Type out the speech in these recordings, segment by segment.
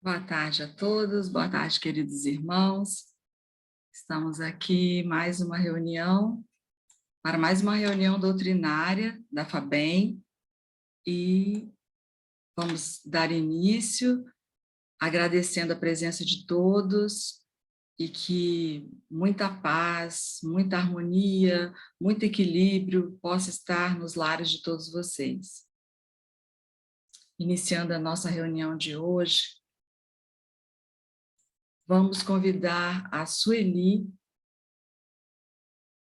Boa tarde a todos, boa tarde, queridos irmãos. Estamos aqui para mais uma reunião doutrinária da FABEM e vamos dar início agradecendo a presença de todos e que muita paz, muita harmonia, muito equilíbrio possa estar nos lares de todos vocês. Iniciando a nossa reunião de hoje, vamos convidar a Sueli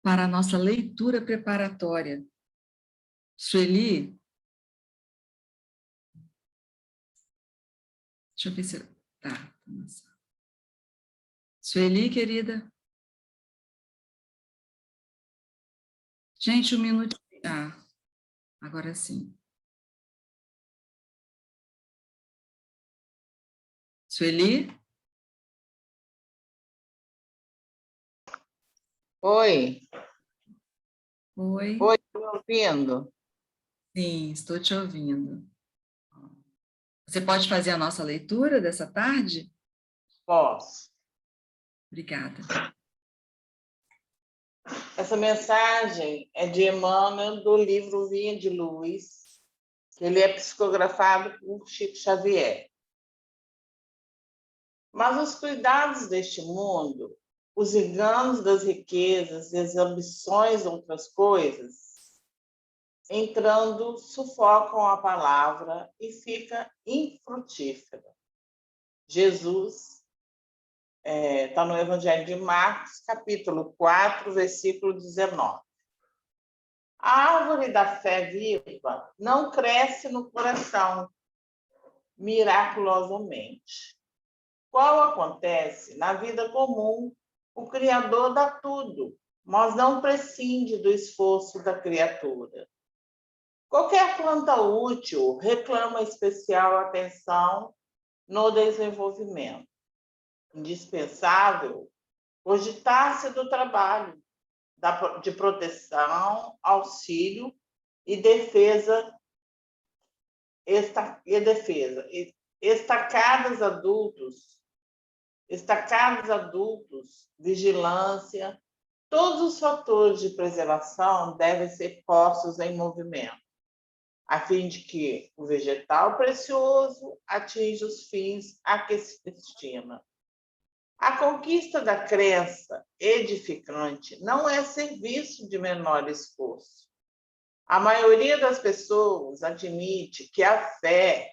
para a nossa leitura preparatória. Sueli, deixa eu ver se... Tá. Sueli, querida. Gente, um minutinho. Ah, agora sim. Sueli? Oi. Oi. Oi, estou me ouvindo? Sim, estou te ouvindo. Você pode fazer a nossa leitura dessa tarde? Posso. Obrigada. Essa mensagem é de Emmanuel, do livro Vinha de Luz, que ele é psicografado por Chico Xavier. Mas os cuidados deste mundo, os enganos das riquezas e as ambições de outras coisas, entrando, sufocam a palavra e fica infrutífera. Jesus está no Evangelho de Marcos, capítulo 4, versículo 19. A árvore da fé viva não cresce no coração miraculosamente. Qual acontece na vida comum, o Criador dá tudo, mas não prescinde do esforço da criatura. Qualquer planta útil reclama especial atenção no desenvolvimento. Indispensável cogitar-se do trabalho, de proteção, auxílio e defesa, estacados adultos, vigilância, todos os fatores de preservação devem ser postos em movimento, a fim de que o vegetal precioso atinja os fins a que se destina. A conquista da crença edificante não é serviço de menor esforço. A maioria das pessoas admite que a fé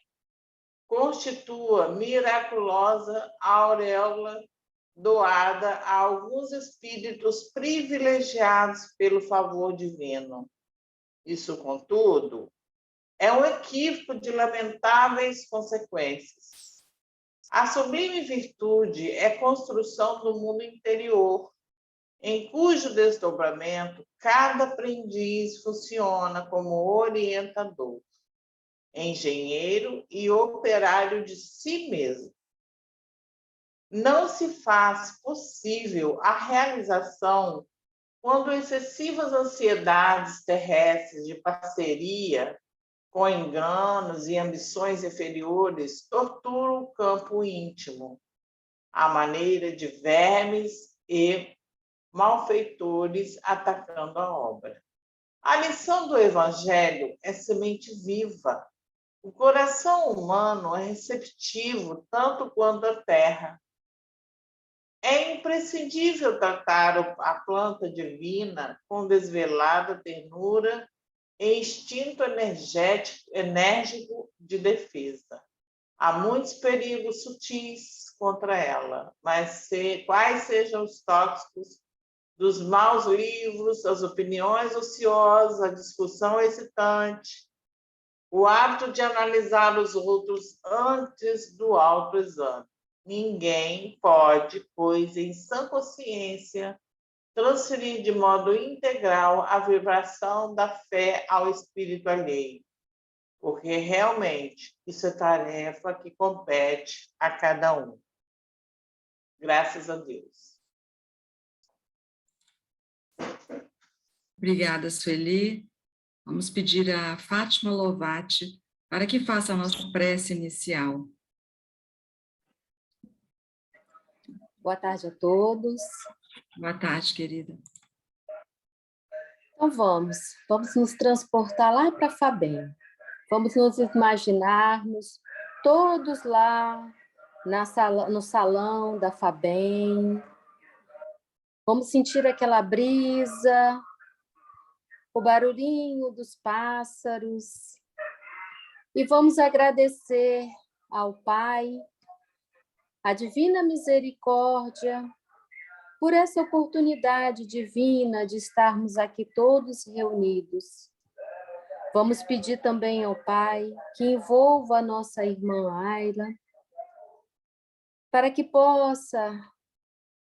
constitua miraculosa auréola doada a alguns espíritos privilegiados pelo favor divino. Isso, contudo, é um equívoco de lamentáveis consequências. A sublime virtude é construção do mundo interior, em cujo desdobramento cada aprendiz funciona como orientador, engenheiro e operário de si mesmo. Não se faz possível a realização quando excessivas ansiedades terrestres de parceria com enganos e ambições inferiores, tortura o campo íntimo, à maneira de vermes e malfeitores atacando a obra. A lição do Evangelho é semente viva. O coração humano é receptivo tanto quanto a terra. É imprescindível tratar a planta divina com desvelada ternura e instinto enérgico de defesa. Há muitos perigos sutis contra ela, mas quais sejam os tóxicos dos maus livros, as opiniões ociosas, a discussão excitante, o hábito de analisar os outros antes do autoexame. Ninguém pode, pois, em sã consciência, transferir de modo integral a vibração da fé ao espírito alheio, porque realmente isso é tarefa que compete a cada um. Graças a Deus. Obrigada, Sueli. Vamos pedir a Fátima Lovati para que faça a nossa prece inicial. Boa tarde a todos. Boa tarde, querida. Então vamos nos transportar lá para a FABEM. Vamos nos imaginarmos todos lá no salão da FABEM. Vamos sentir aquela brisa, o barulhinho dos pássaros. E vamos agradecer ao Pai, à Divina Misericórdia, por essa oportunidade divina de estarmos aqui todos reunidos. Vamos pedir também ao Pai que envolva a nossa irmã Ayla, para que possa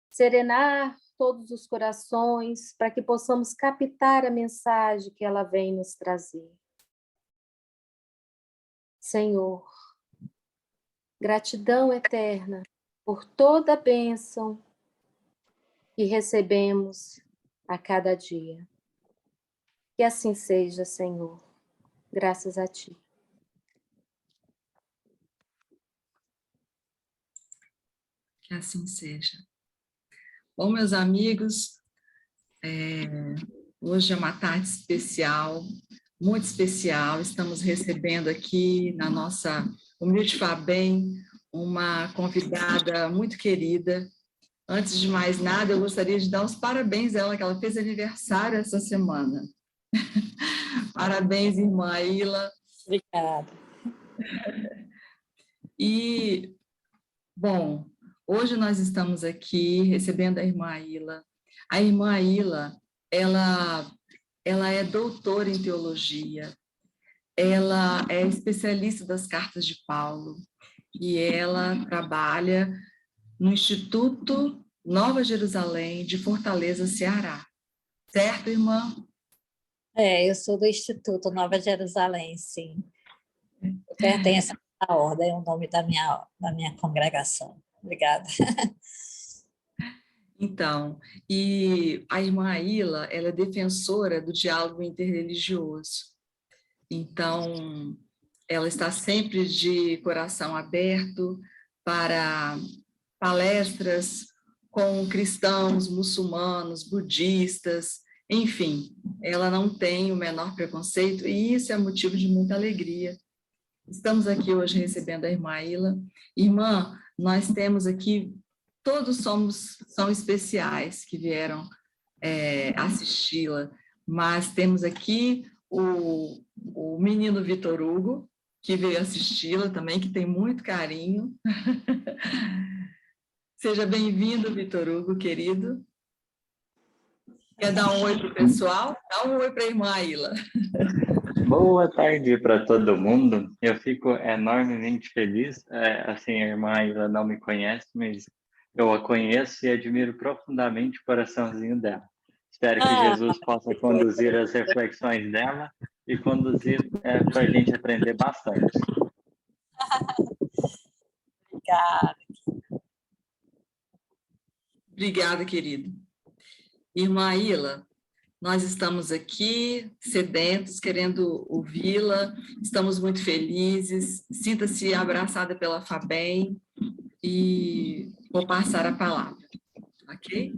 serenar todos os corações, para que possamos captar a mensagem que ela vem nos trazer. Senhor, gratidão eterna por toda a bênção que recebemos a cada dia. Que assim seja, Senhor. Graças a Ti. Que assim seja. Bom, meus amigos, hoje é uma tarde especial, muito especial. Estamos recebendo aqui na nossa humilde FABEM uma convidada muito querida. Antes de mais nada, eu gostaria de dar os parabéns a ela, que ela fez aniversário essa semana. Parabéns, irmã Ayla. Obrigada. E, bom, hoje nós estamos aqui recebendo a irmã Ayla. A irmã Ayla, ela é doutora em teologia, ela é especialista das cartas de Paulo e ela trabalha no Instituto Nova Jerusalém de Fortaleza, Ceará. Certo, irmã? Eu sou do Instituto Nova Jerusalém, sim. Eu pertenço à ordem, é o nome da minha congregação. Obrigada. Então, e a irmã Ayla, ela é defensora do diálogo interreligioso. Então, ela está sempre de coração aberto para palestras com cristãos, muçulmanos, budistas, enfim, ela não tem o menor preconceito e isso é motivo de muita alegria. Estamos aqui hoje recebendo a irmã Ayla. Irmã, nós temos aqui, todos são especiais que vieram assisti-la, mas temos aqui o menino Vitor Hugo, que veio assisti-la também, que tem muito carinho. Seja bem-vindo, Vitor Hugo, querido. Quer dar um oi para o pessoal? Dá um oi para a irmã Ayla. Boa tarde para todo mundo. Eu fico enormemente feliz. Assim, a irmã Ayla não me conhece, mas eu a conheço e admiro profundamente o coraçãozinho dela. Espero que Jesus possa conduzir as reflexões dela e conduzir para a gente aprender bastante. Obrigada. Obrigada, querido. Irmã Ayla, nós estamos aqui sedentos, querendo ouvi-la, estamos muito felizes, sinta-se abraçada pela FABEM e vou passar a palavra, ok?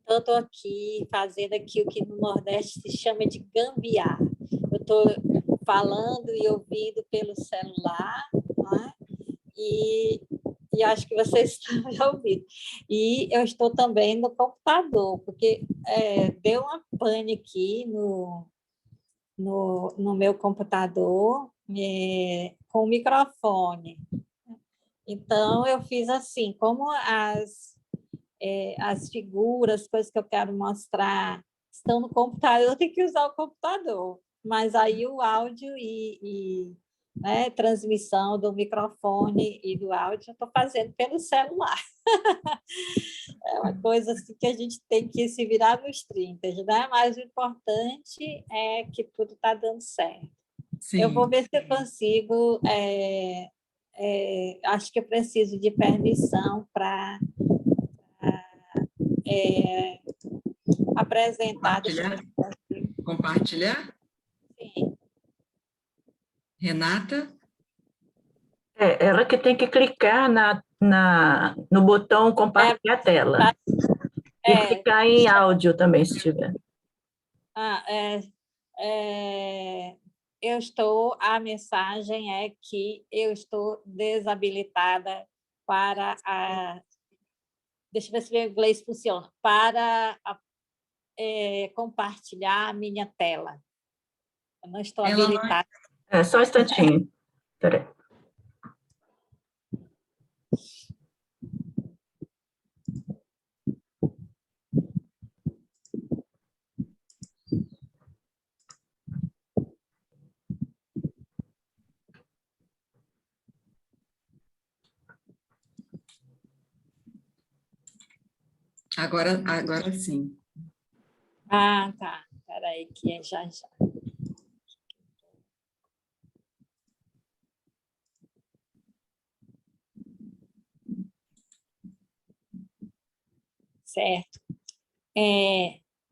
Eu estou aqui fazendo aqui o que no Nordeste se chama de gambiarra. Eu estou falando e ouvindo pelo celular, né? E acho que vocês estão me ouvindo. E eu estou também no computador, porque deu uma pane aqui no meu computador com o microfone. Então, eu fiz assim, como as figuras, coisas que eu quero mostrar estão no computador, eu tenho que usar o computador. Mas aí o áudio né, transmissão do microfone e do áudio eu estou fazendo pelo celular. É uma coisa assim que a gente tem que se virar nos 30, né? Mas o importante é que tudo está dando certo. Sim. Eu vou ver se eu consigo... acho que eu preciso de permissão para apresentar... Compartilhar? Sim. Renata? Ela que tem que clicar no botão compartilhar tela. E clicar em áudio também, se tiver. A mensagem é que eu estou desabilitada para a... Deixa eu ver se o inglês funciona. Para compartilhar a minha tela. Eu não estou habilitada. Só um instantinho. Peraí. Agora sim. Ah, tá. Espera aí, que é já. Certo.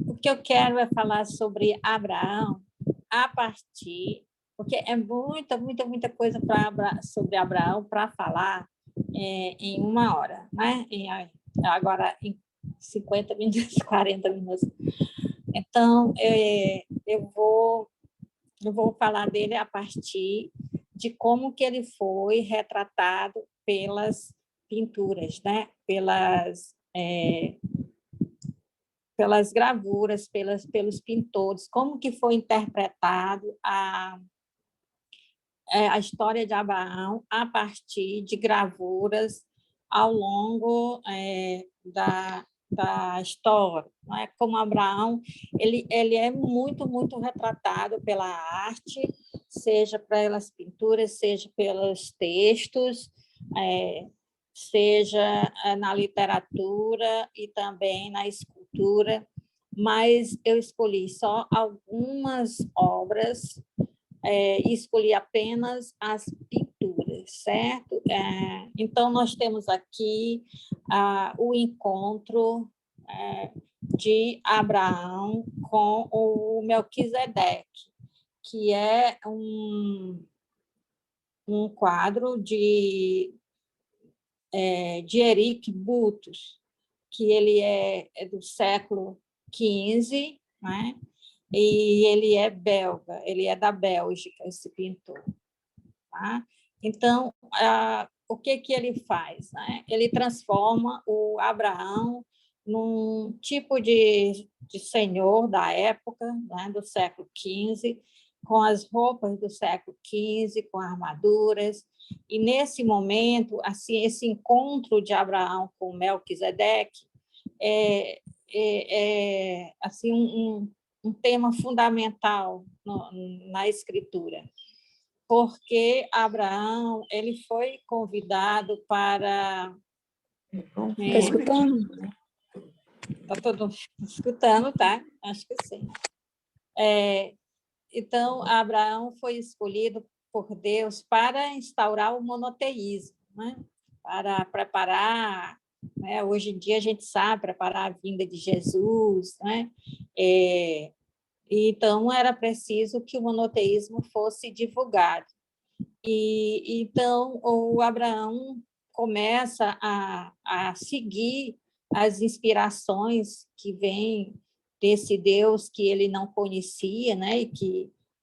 O que eu quero é falar sobre Abraão a partir, porque é muita coisa sobre Abraão para falar em 1 hora, né? Agora em 50 minutos, 40 minutos. Então, eu vou falar dele a partir de como que ele foi retratado pelas pinturas, né? Pelas gravuras, pelos pintores, como que foi interpretado a história de Abraão a partir de gravuras ao longo da história. Não é? Como Abraão, ele é muito retratado pela arte, seja pelas pinturas, seja pelos textos, seja na literatura e também na escultura, mas eu escolhi só algumas obras, escolhi apenas as pinturas, certo? Então, nós temos aqui o encontro de Abraão com o Melquisedeque, que é um quadro de Eric Butos, que ele é do século XV, né? E ele é belga, ele é da Bélgica, esse pintor. Tá? Então, o que ele faz? Né? Ele transforma o Abraão num tipo de senhor da época, né? Do século XV, com as roupas do século XV, com armaduras. E, nesse momento, assim, esse encontro de Abraão com Melquisedeque é assim, um tema fundamental na escritura, porque Abraão ele foi convidado para... Está escutando? Está todo mundo escutando, tá? Acho que sim. Então, Abraão foi escolhido por Deus para instaurar o monoteísmo, né? Para preparar, né? Hoje em dia a gente sabe preparar a vinda de Jesus, né? Então, era preciso que o monoteísmo fosse divulgado. E então, o Abraão começa a seguir as inspirações que vêm desse Deus que ele não conhecia, né?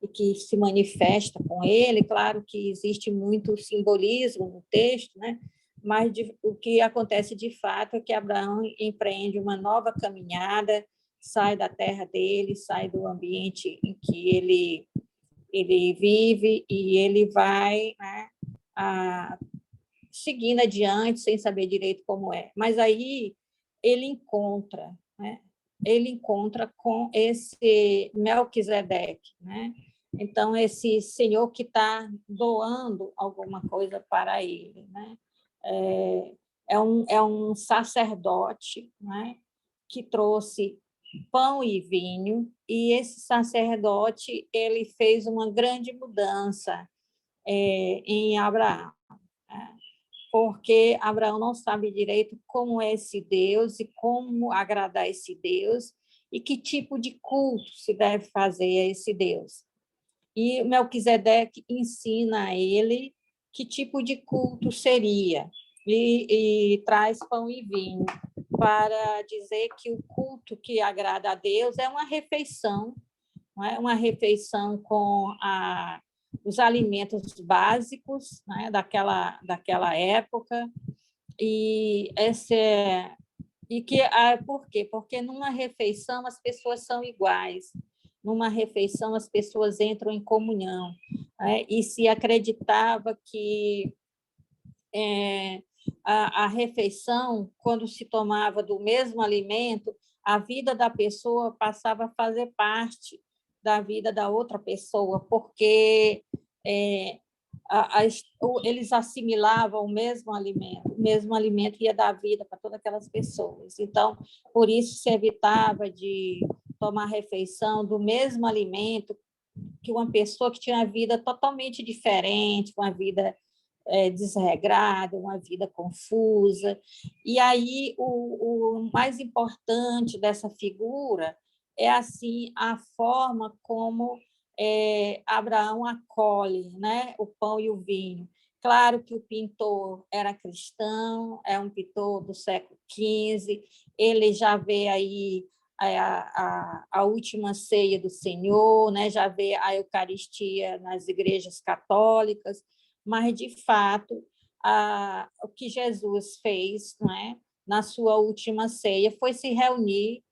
e que se manifesta com ele. Claro que existe muito simbolismo no texto, né? Mas o que acontece de fato é que Abraão empreende uma nova caminhada, sai da terra dele, sai do ambiente em que ele vive, e ele vai, né, seguindo adiante, sem saber direito como é. Mas aí ele encontra, né? Ele encontra com esse Melquisedeque, né? Então, esse senhor que está doando alguma coisa para ele, né? É um sacerdote, né? Que trouxe pão e vinho, e esse sacerdote ele fez uma grande mudança em Abraão, né? Porque Abraão não sabe direito como é esse Deus e como agradar esse Deus e que tipo de culto se deve fazer a esse Deus. E Melquisedeque ensina a ele que tipo de culto seria, e traz pão e vinho para dizer que o culto que agrada a Deus é uma refeição, não é? Uma refeição com os alimentos básicos, né, daquela época, por quê? Porque numa refeição as pessoas são iguais, numa refeição as pessoas entram em comunhão, né? E se acreditava que a refeição, quando se tomava do mesmo alimento, a vida da pessoa passava a fazer parte da vida da outra pessoa, porque eles assimilavam o mesmo alimento ia dar vida para todas aquelas pessoas. Então, por isso se evitava de tomar refeição do mesmo alimento que uma pessoa que tinha uma vida totalmente diferente, uma vida desregrada, uma vida confusa. E aí o mais importante dessa figura é assim a forma como Abraão acolhe, né, o pão e o vinho. Claro que o pintor era cristão, é um pintor do século XV, ele já vê aí a última ceia do Senhor, né, já vê a Eucaristia nas igrejas católicas, mas, de fato, o que Jesus fez, né, na sua última ceia foi se reunir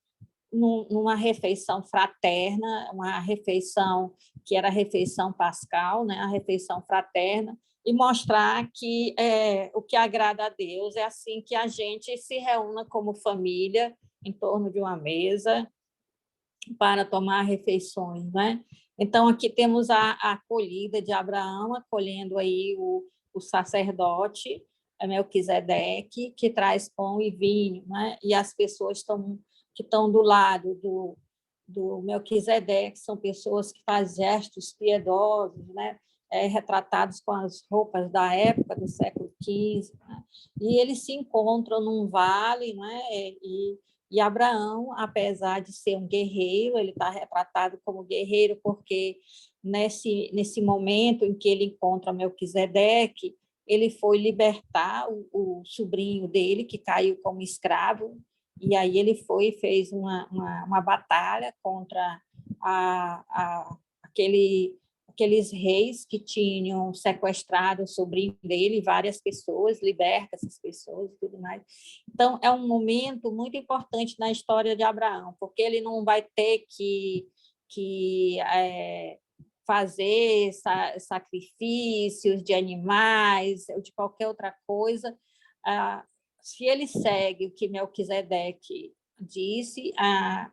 numa refeição fraterna, uma refeição que era a refeição pascal, né, a refeição fraterna, e mostrar que o que agrada a Deus é assim que a gente se reúna como família em torno de uma mesa para tomar refeições, né? Então, aqui temos a acolhida de Abraão, acolhendo aí o sacerdote, Melquisedeque, que traz pão e vinho, né? E as pessoas que estão do lado do Melquisedeque são pessoas que fazem gestos piedosos, né? Retratados com as roupas da época, do século XV, né? E eles se encontram num vale, né? E Abraão, apesar de ser um guerreiro, ele está retratado como guerreiro porque nesse momento em que ele encontra Melquisedeque, ele foi libertar o sobrinho dele, que caiu como escravo, e aí ele fez uma batalha contra aqueles reis que tinham sequestrado o sobrinho dele, várias pessoas, liberta essas pessoas e tudo mais. Então, é um momento muito importante na história de Abraão, porque ele não vai ter que fazer sacrifícios de animais ou de qualquer outra coisa. Se ele segue o que Melquisedeque disse,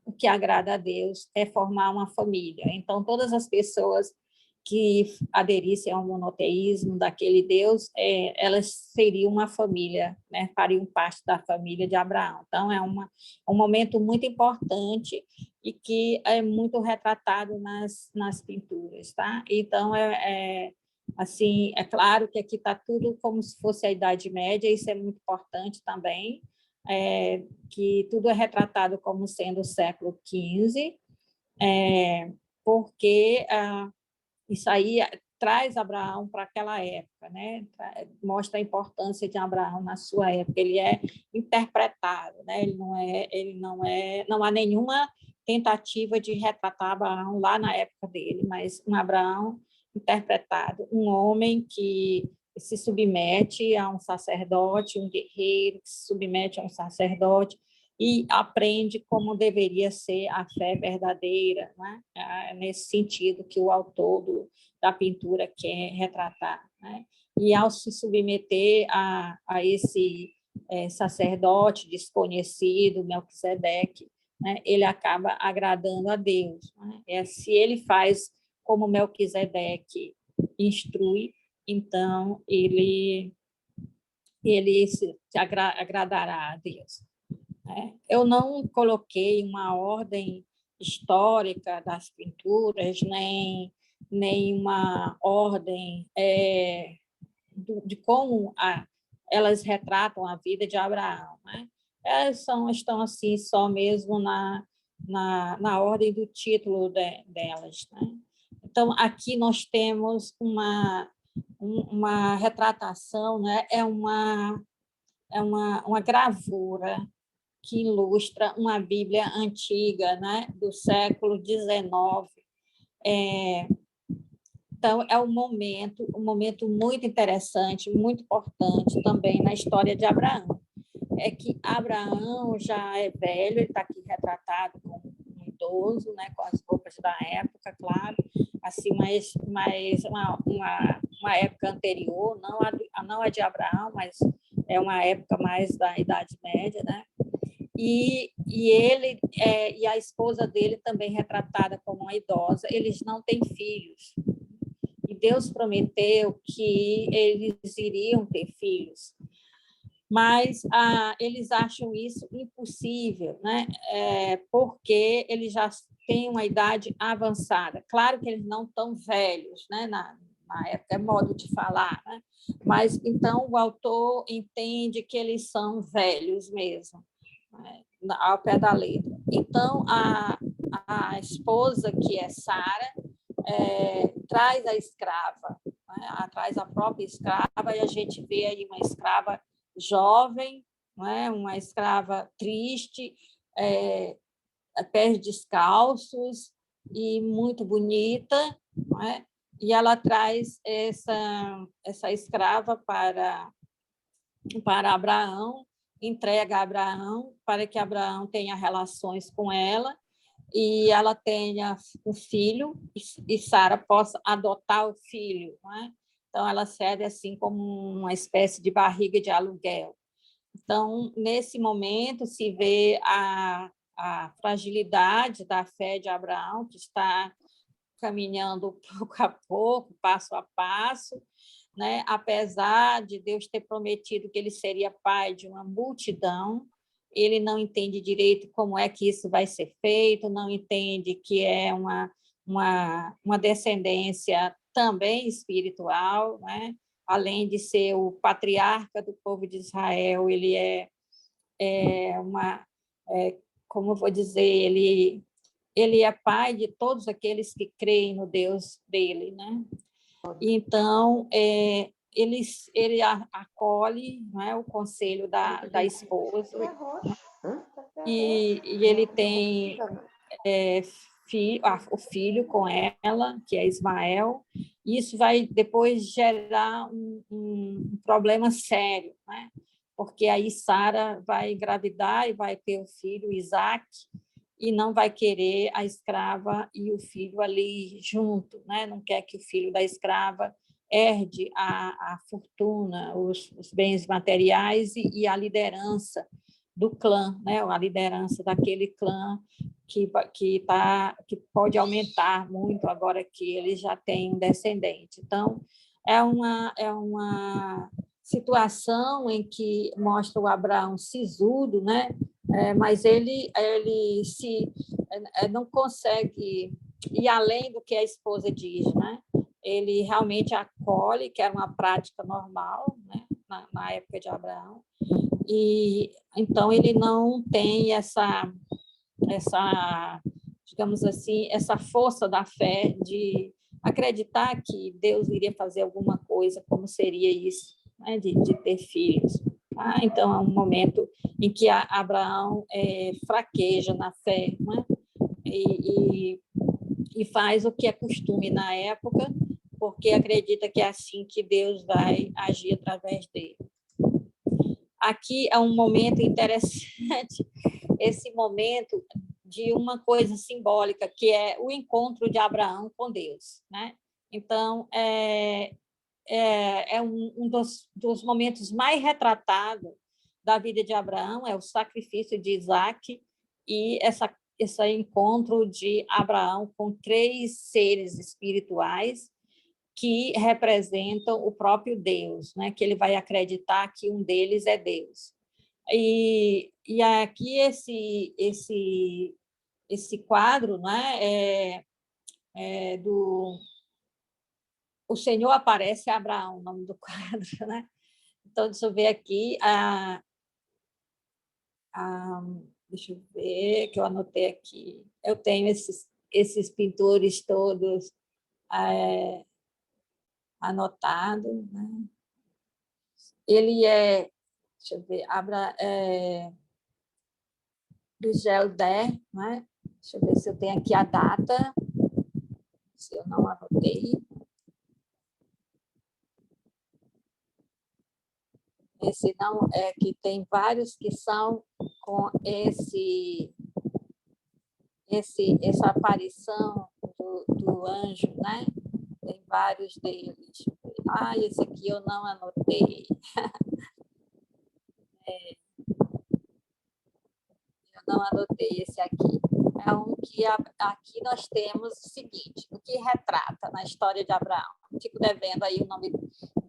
o que agrada a Deus é formar uma família. Então, todas as pessoas que aderissem ao monoteísmo daquele Deus, elas seriam uma família, né? Fariam parte da família de Abraão. Então, é um momento muito importante e que é muito retratado nas pinturas, tá? Então, assim, é claro que aqui está tudo como se fosse a Idade Média, isso é muito importante também, que tudo é retratado como sendo o século XV, porque isso aí traz Abraão para aquela época, né? Mostra a importância de Abraão na sua época. Ele é interpretado, né? Não há nenhuma tentativa de retratar Abraão lá na época dele, mas um Abraão interpretado, um homem que se submete a um sacerdote, um guerreiro que se submete a um sacerdote e aprende como deveria ser a fé verdadeira, né? Nesse sentido que o autor da pintura quer retratar, né? E ao se submeter a esse sacerdote desconhecido, Melquisedeque, né? Ele acaba agradando a Deus, né? Se ele faz como Melquisedeque instrui, então ele se agradará a Deus. Eu não coloquei uma ordem histórica das pinturas, nem uma ordem de como elas retratam a vida de Abraão, né? Elas estão assim só mesmo na ordem do título delas, né? Então, aqui nós temos uma retratação, né? É uma gravura que ilustra uma Bíblia antiga, né? Do século XIX. Então, é um momento muito interessante, muito importante também na história de Abraão. É que Abraão já é velho, ele está aqui retratado como um idoso, né, com as roupas da época, claro, assim, mas uma época anterior, não a de Abraão, mas é uma época mais da Idade Média, né? E ele e a esposa dele também retratada como uma idosa, eles não têm filhos. E Deus prometeu que eles iriam ter filhos, mas eles acham isso impossível, né? Porque eles já têm uma idade avançada. Claro que eles não estão velhos, né? Na época, é modo de falar, né? Mas, então, o autor entende que eles são velhos mesmo, né? Ao pé da letra. Então, a esposa, que é Sara, traz a escrava, né? Traz a própria escrava, e a gente vê aí uma escrava jovem, né? Uma escrava triste, pés descalços e muito bonita, né? E ela traz essa escrava para Abraão, entrega a Abraão para que Abraão tenha relações com ela e ela tenha um filho e Sara possa adotar o filho, né? Então ela serve assim como uma espécie de barriga de aluguel. Então, nesse momento, se vê a fragilidade da fé de Abraão, que está caminhando pouco a pouco, passo a passo, né? Apesar de Deus ter prometido que ele seria pai de uma multidão, ele não entende direito como é que isso vai ser feito, não entende que é uma descendência também espiritual, né? Além de ser o patriarca do povo de Israel, ele como eu vou dizer, ele é pai de todos aqueles que creem no Deus dele, né? Então, ele acolhe, né, o conselho da esposa, e ele tem o filho com ela, que é Ismael. Isso vai depois gerar um problema sério, né? Porque aí Sara vai engravidar e vai ter o filho Isaac, e não vai querer a escrava e o filho ali junto, né? Não quer que o filho da escrava herde a fortuna, os bens materiais e a liderança do clã, né? A liderança daquele clã que pode aumentar muito agora que ele já tem um descendente. Então, é uma situação em que mostra o Abraão sisudo, né? Mas ele não consegue ir além do que a esposa diz, né? Ele realmente acolhe, que era uma prática normal, né? na época de Abraão, e então ele não tem essa digamos assim, essa força da fé de acreditar que Deus iria fazer alguma coisa, como seria isso, né? de ter filhos. Tá? Então, é um momento em que Abraão fraqueja na fé, né? e faz o que é costume na época, porque acredita que é assim que Deus vai agir através dele. Aqui é um momento interessante, esse momento de uma coisa simbólica, que é o encontro de Abraão com Deus, né? Então, é um dos momentos mais retratados da vida de Abraão, é o sacrifício de Isaac e esse encontro de Abraão com 3 seres espirituais que representam o próprio Deus, né? Que ele vai acreditar que um deles é Deus. E aqui esse quadro, né? O Senhor aparece a Abraão, o nome do quadro, né? Então, deixa eu ver aqui. Deixa eu ver, que eu anotei aqui. Eu tenho esses pintores todos anotado, né? Ele é, deixa eu ver, do Gelder, né? Deixa eu ver se eu tenho aqui a data, se eu não anotei. Esse não é que tem vários que são com essa aparição do anjo, né? Tem vários deles. Esse aqui eu não anotei. Eu não anotei esse aqui. É um que aqui nós temos o seguinte, o que retrata na história de Abraão. Fico devendo aí o nome.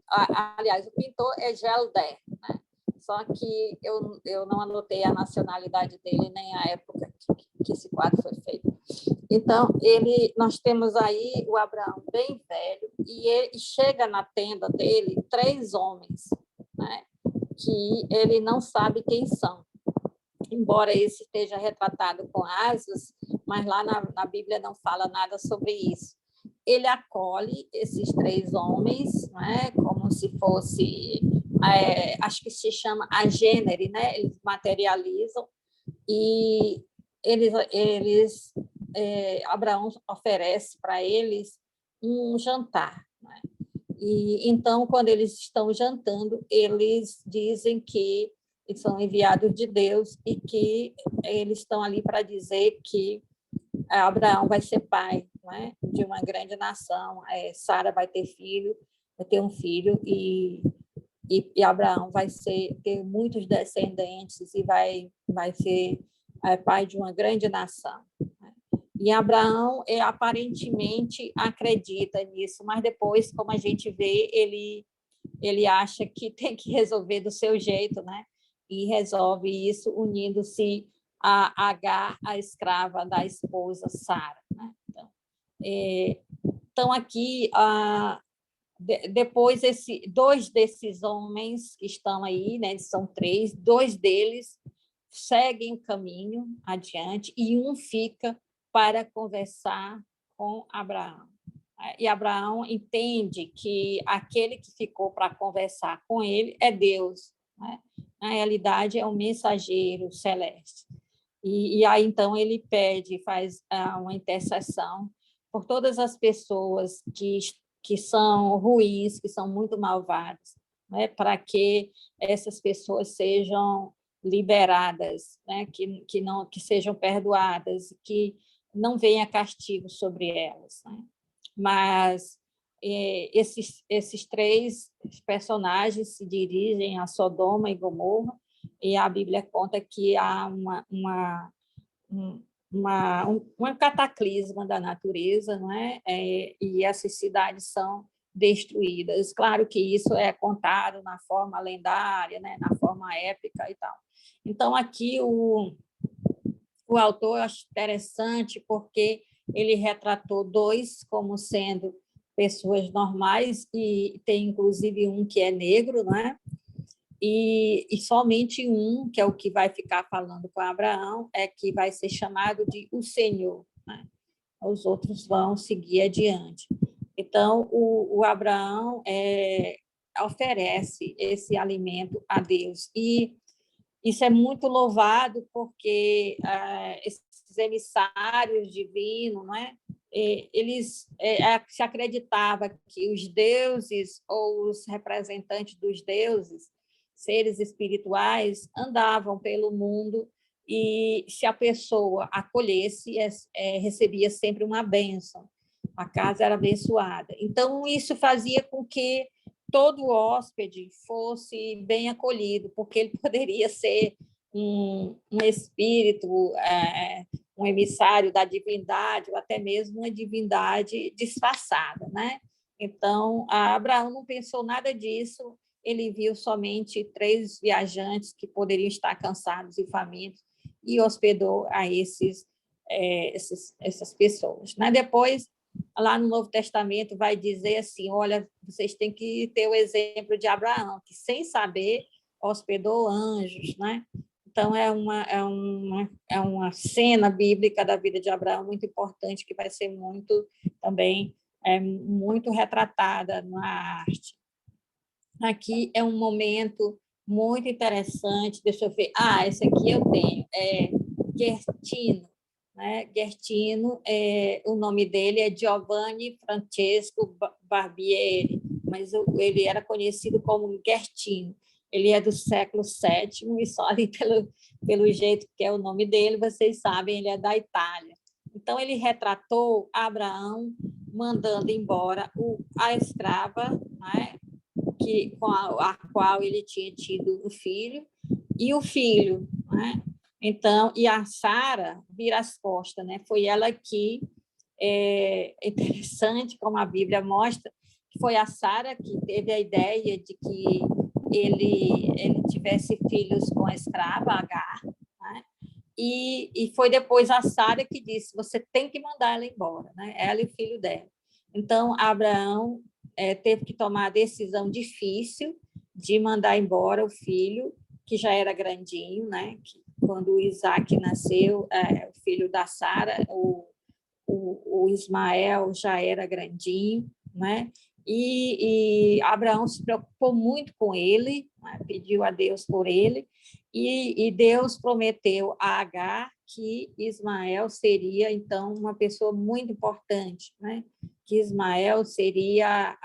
Aliás, o pintor é Gelder, né? Só que eu não anotei a nacionalidade dele nem a época que esse quadro foi feito. Então, nós temos aí o Abraão bem velho e chega na tenda dele 3 homens, né? Que ele não sabe quem são. Embora esse esteja retratado com asas, mas lá na Bíblia não fala nada sobre isso. Ele acolhe esses 3 homens, né, como se fosse, acho que se chama agênere, né? Eles materializam e Abraão oferece para eles um jantar, né? E então, quando eles estão jantando, eles dizem que eles são enviados de Deus e que eles estão ali para dizer que Abraão vai ser pai, né, de uma grande nação, Sara vai ter um filho e Abraão vai ter muitos descendentes e vai ser pai de uma grande nação. E Abraão aparentemente acredita nisso, mas depois, como a gente vê, ele acha que tem que resolver do seu jeito, né? E resolve isso unindo-se a Agar, a escrava da esposa Sara, né? Então aqui, depois, 2 desses homens que estão aí, né? São 3, 2 deles seguem o caminho adiante e um fica para conversar com Abraão. E Abraão entende que aquele que ficou para conversar com ele é Deus, né? Na realidade, é um mensageiro celeste. E aí, então, ele faz uma intercessão por todas as pessoas que são ruins, que são muito malvadas, né? Para que essas pessoas sejam liberadas, né? Que sejam perdoadas, que não venha castigo sobre elas, né? Mas esses 3 personagens se dirigem a Sodoma e Gomorra, e a Bíblia conta que há um cataclisma da natureza, não é? E essas cidades são destruídas. Claro que isso é contado na forma lendária, né? Na forma épica e tal. Então, aqui o autor, eu acho interessante porque ele retratou 2 como sendo pessoas normais, e tem inclusive um que é negro, não é? E somente um, que é o que vai ficar falando com Abraão, é que vai ser chamado de o Senhor, né? Os outros vão seguir adiante. Então, o Abraão oferece esse alimento a Deus, e isso é muito louvado porque esses emissários divinos, não é? Eles se acreditava que os deuses ou os representantes dos deuses, seres espirituais, andavam pelo mundo e se a pessoa acolhesse, recebia sempre uma bênção. A casa era abençoada. Então, isso fazia com que todo hóspede fosse bem acolhido, porque ele poderia ser um espírito, um emissário da divindade, ou até mesmo uma divindade disfarçada, né? Então, Abraão não pensou nada disso, ele viu somente 3 viajantes que poderiam estar cansados e famintos e hospedou a essas pessoas, né? Depois, lá no Novo Testamento, vai dizer assim, olha, vocês têm que ter o exemplo de Abraão, que sem saber hospedou anjos, né? Então, é uma cena bíblica da vida de Abraão muito importante, que vai ser muito também é muito retratada na arte. Aqui é um momento muito interessante, deixa eu ver, esse aqui eu tenho, Guertino, né? Guertino, o nome dele é Giovanni Francesco Barbieri, mas ele era conhecido como Guertino. Ele é do século VII, e só ali pelo jeito que é o nome dele, vocês sabem, ele é da Itália. Então, ele retratou Abraão mandando embora a escrava, né, com a qual ele tinha tido o filho, e o filho. Né? Então, e a Sara vira as costas. Né? Foi ela que, interessante como a Bíblia mostra, que foi a Sara que teve a ideia de que ele tivesse filhos com a escrava, Agar, né? E foi depois a Sara que disse, você tem que mandar ela embora, né? Ela e o filho dela. Então, Abraão teve que tomar a decisão difícil de mandar embora o filho, que já era grandinho, né? Que, quando o Isaac nasceu, o filho da Sara, o Ismael já era grandinho, né? E Abraão se preocupou muito com ele, né? Pediu a Deus por ele, e Deus prometeu a Agar que Ismael seria, então, uma pessoa muito importante, né? Que Ismael seria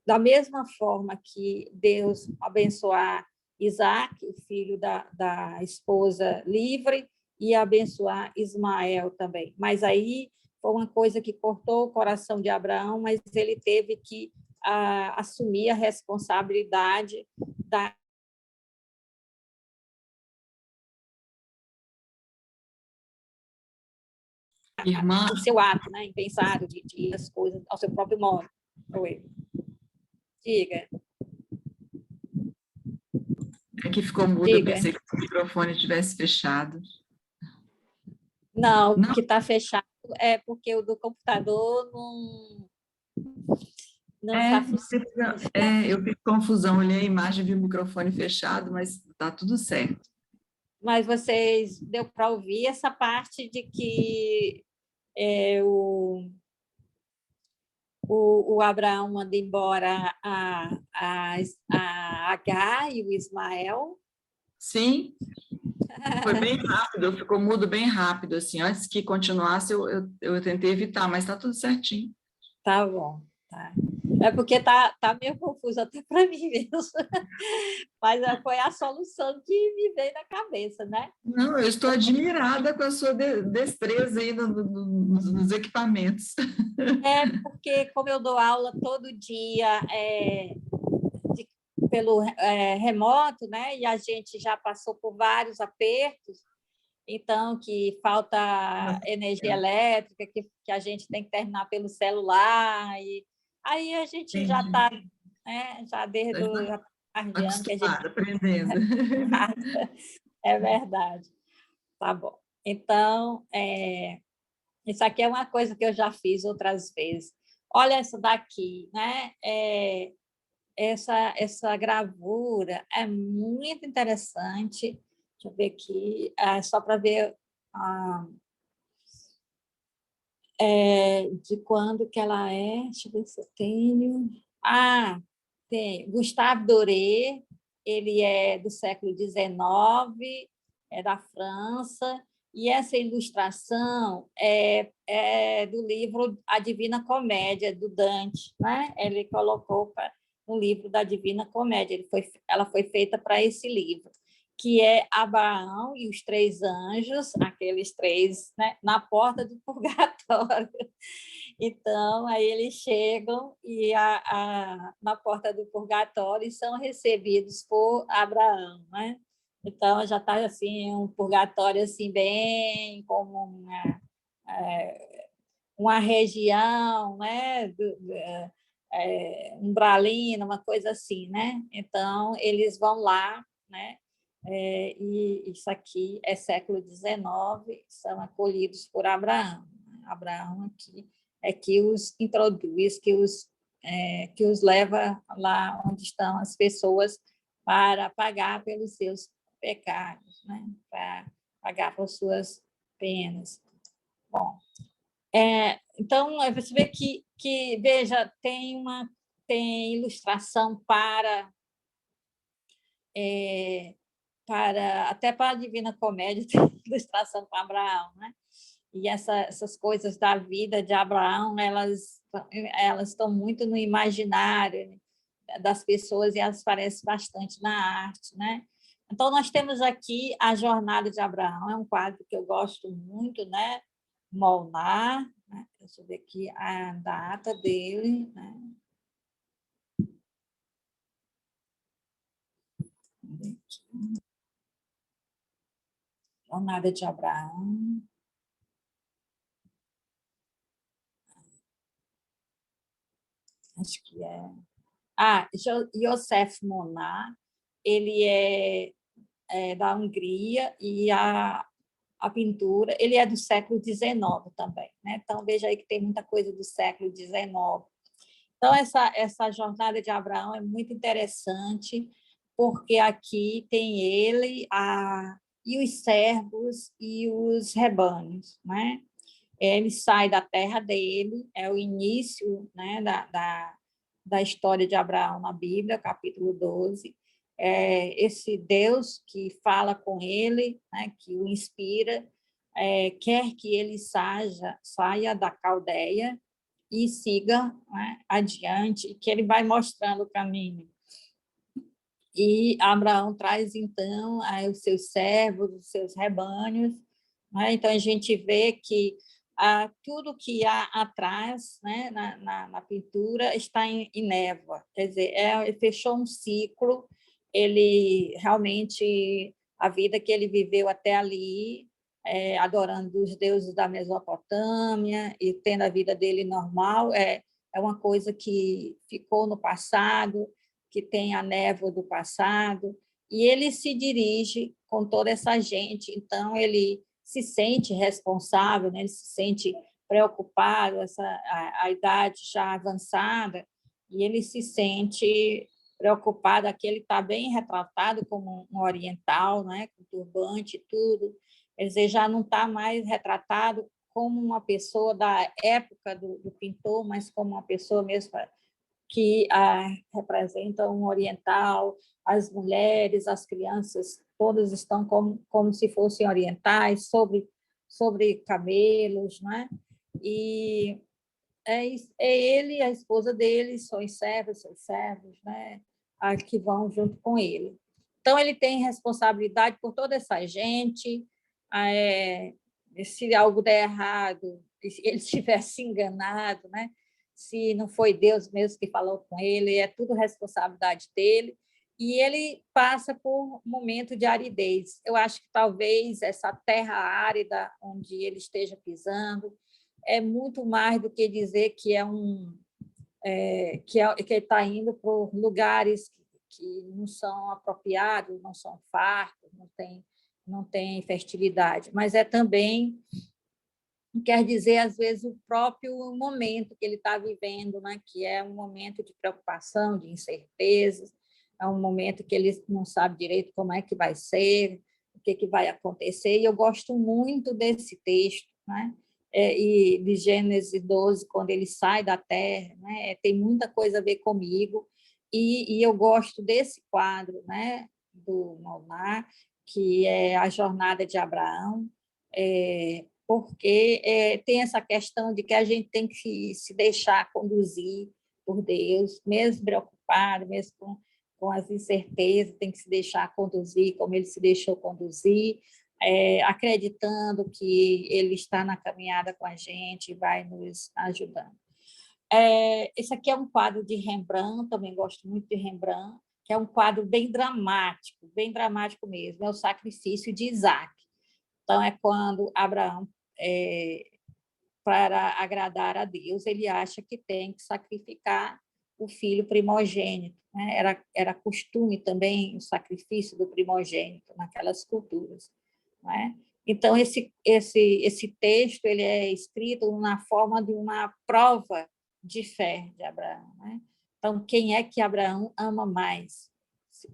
da mesma forma que Deus abençoar Isaac, o filho da esposa livre, e abençoar Ismael também. Mas aí foi uma coisa que cortou o coração de Abraão, mas ele teve que assumir a responsabilidade do seu ato, né, impensado, de as coisas ao seu próprio modo. Oi. Diga. É que ficou mudo, eu pensei que o microfone tivesse fechado. Não, o que está fechado é porque o do computador não está funcionando. Eu fiz confusão, olhei a imagem e vi o microfone fechado, mas está tudo certo. Mas vocês deu para ouvir essa parte de que o Abraão manda embora a Agar e o Ismael? Sim, foi bem rápido, ficou mudo bem rápido, assim, antes que continuasse eu tentei evitar, mas está tudo certinho. Tá bom, tá. É porque tá meio confuso até para mim mesmo, mas foi a solução que me veio na cabeça, né? Não, eu estou admirada com a sua destreza aí nos equipamentos. Porque como eu dou aula todo dia pelo remoto, né? E a gente já passou por vários apertos, então que falta energia elétrica, que a gente tem que terminar pelo celular, e aí a gente já está, né? Já desde o ano que a gente aprendendo. É verdade. Tá bom. Então, isso aqui é uma coisa que eu já fiz outras vezes. Olha essa daqui, né? Essa gravura é muito interessante. Deixa eu ver aqui, só para ver de quando que ela é. Deixa eu ver se eu tenho. Tem Gustave Doré, ele é do século XIX, é da França, e essa ilustração é do livro A Divina Comédia, do Dante, né? Ele colocou no livro da Divina Comédia, ela foi feita para esse livro, que é Abraão e os três anjos, aqueles três, né, na porta do purgatório. Então, aí eles chegam e na porta do purgatório e são recebidos por Abraão, né? Então, já está assim, um purgatório assim, bem como uma região, né? Umbralina, uma coisa assim, né? Então, eles vão lá, né? E isso aqui é século XIX, são acolhidos por Abraão. Abraão aqui é que os introduz, que os leva lá onde estão as pessoas para pagar pelos seus pecados, né? Para pagar por suas penas. Bom, Então, você vê que veja, tem ilustração até para a Divina Comédia, tem ilustração para Abraão, né? E essas coisas da vida de Abraão, elas estão muito no imaginário das pessoas e elas aparecem bastante na arte, né? Então, nós temos aqui a Jornada de Abraão, é um quadro que eu gosto muito, né? Molnar, né? Deixa eu ver aqui a data dele, né? Jornada de Abraão. Acho que é. Joseph Monar, ele é da Hungria e a pintura, ele é do século XIX também, né? Então, veja aí que tem muita coisa do século XIX. Então, essa jornada de Abraão é muito interessante, porque aqui tem ele e os servos e os rebanhos, né? Ele sai da terra dele, é o início, né, da história de Abraão na Bíblia, capítulo 12. Esse Deus que fala com ele, né, que o inspira, quer que ele saia da Caldeia e siga, né, adiante, que ele vai mostrando o caminho. E Abraão traz, então, os seus servos, os seus rebanhos, né? Então, a gente vê que tudo que há atrás, né, na pintura está em névoa, quer dizer, ele fechou um ciclo, ele realmente, a vida que ele viveu até ali, adorando os deuses da Mesopotâmia e tendo a vida dele normal, é uma coisa que ficou no passado, que tem a névoa do passado, e ele se dirige com toda essa gente, então ele se sente responsável, né? Ele se sente preocupado, a idade já avançada, e ele se sente preocupado, aqui ele está bem retratado como um oriental, né? Com turbante e tudo, quer dizer, já não está mais retratado como uma pessoa da época do pintor, mas como uma pessoa mesmo que representa um oriental, as mulheres, as crianças, todas estão como se fossem orientais, sobre camelos, né? E ele, a esposa dele, são os servos, né? Que vão junto com ele. Então, ele tem responsabilidade por toda essa gente. Se algo der errado, se ele estivesse enganado, né? Se não foi Deus mesmo que falou com ele, é tudo responsabilidade dele. E ele passa por um momento de aridez. Eu acho que talvez essa terra árida onde ele esteja pisando é muito mais do que dizer que que ele está indo por lugares que não são apropriados, não são fartos, não tem fertilidade, mas é também, quer dizer, às vezes, o próprio momento que ele está vivendo, né? Que é um momento de preocupação, de incertezas, é um momento que ele não sabe direito como é que vai ser, o que vai acontecer, e eu gosto muito desse texto, né? E de Gênesis 12, quando ele sai da terra, né? Tem muita coisa a ver comigo, e eu gosto desse quadro, né? Do Molnar, que é a jornada de Abraão, porque tem essa questão de que a gente tem que se deixar conduzir por Deus, mesmo preocupado, mesmo com as incertezas, tem que se deixar conduzir como ele se deixou conduzir, acreditando que ele está na caminhada com a gente e vai nos ajudando. Esse aqui é um quadro de Rembrandt, também gosto muito de Rembrandt, que é um quadro bem dramático mesmo, é o sacrifício de Isaac. Então, é quando Abraão, para agradar a Deus, ele acha que tem que sacrificar o filho primogênito, né? Era costume também o sacrifício do primogênito naquelas culturas, né? Então, esse texto ele é escrito na forma de uma prova de fé de Abraão, né? Então, quem é que Abraão ama mais?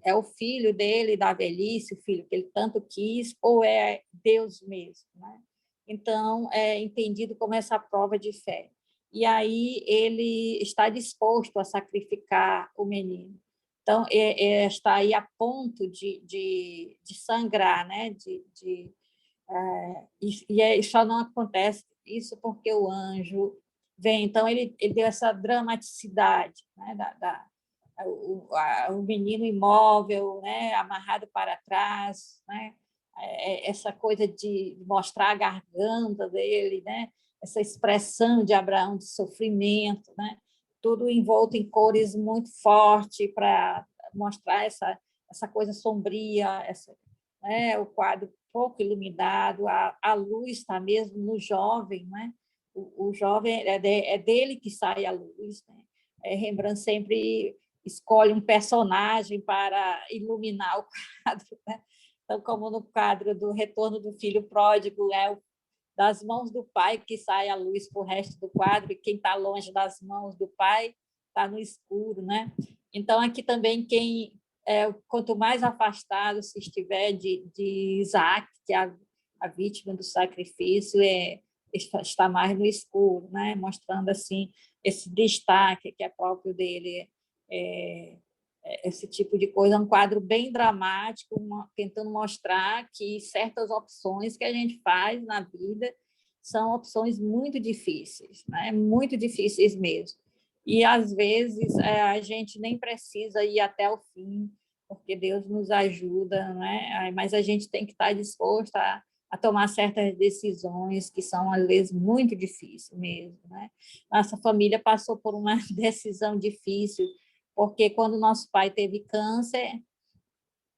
É o filho dele da velhice, o filho que ele tanto quis, ou é Deus mesmo, né? então é entendido como essa prova de fé. E aí ele está disposto a sacrificar o menino. Então, está aí a ponto de sangrar, né? E só não acontece isso porque o anjo vem. Então, ele deu essa dramaticidade, né? O menino imóvel, né? Amarrado para trás, né? Essa coisa de mostrar a garganta dele, né? Essa expressão de Abraão de sofrimento, né? Tudo envolto em cores muito fortes para mostrar essa coisa sombria, né? O quadro pouco iluminado, a luz está mesmo no jovem, né? O jovem é dele que sai a luz, né? Rembrandt sempre escolhe um personagem para iluminar o quadro, né? Então, como no quadro do Retorno do Filho Pródigo, das mãos do pai que sai a luz para o resto do quadro, e quem está longe das mãos do pai está no escuro, né? Então, aqui também, quanto mais afastado se estiver de Isaac, que é a vítima do sacrifício, está mais no escuro, né? Mostrando assim esse destaque que é próprio dele, esse tipo de coisa. É um quadro bem dramático, tentando mostrar que certas opções que a gente faz na vida são opções muito difíceis, né? Muito difíceis mesmo. E, às vezes, a gente nem precisa ir até o fim, porque Deus nos ajuda, né? Mas a gente tem que estar disposto a tomar certas decisões que são, às vezes, muito difíceis mesmo, né? Nossa família passou por uma decisão difícil, porque quando nosso pai teve câncer,